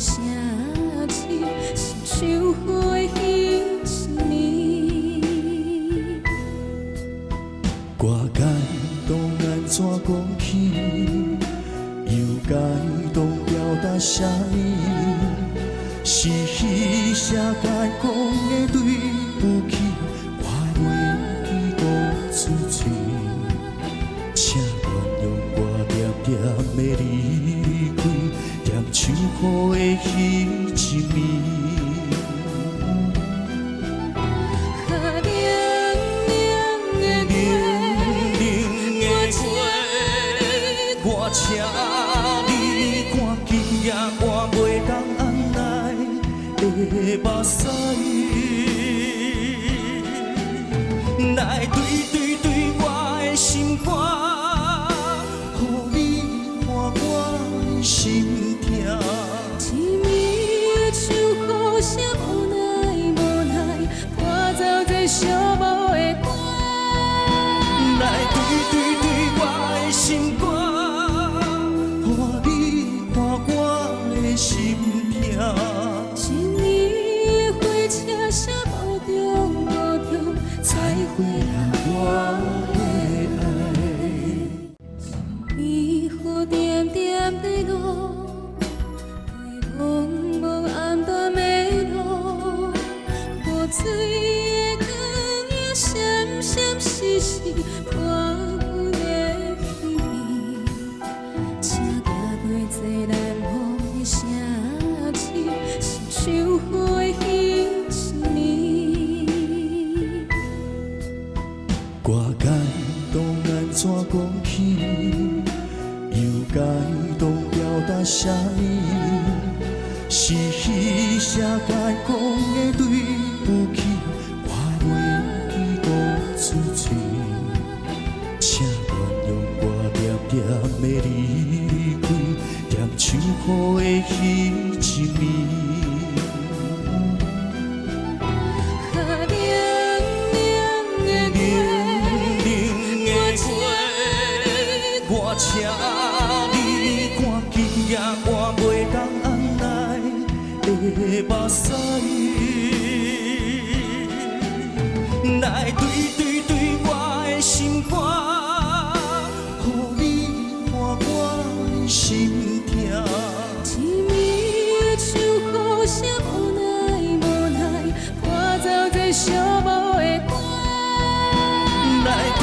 城市，亲像过去一年。歌该当安怎讲起？又该当表达啥呢？是彼谁该讲的对不起，我袂记讲出嘴。请原谅我点点的离开，念像雨的彼一暝。我请你看见呀，我袂当按捺的目屎，来对我的心肝，予你看我的心痛。一暝的唱呼声无奈，伴奏这寂寞的歌。来对我的心肝。心痛，一年的火车声无中，才回来我的爱。一雨点点的落，对茫茫暗淡的路，雨水的光影闪闪烁烁，伴阮的彼暝，请行过这难忘。城市，亲像过去一年。歌该当安怎讲起？又该当表达啥呢？是彼谁该讲的对不起，我袂记讲出嘴。请原谅我点点的离开。像雨的彼一暝，我请你看见呀，我袂当按捺的目屎，来对我的心肝，予你看我的心。一暝的唱呼声无奈，伴奏这寂寞的歌。来对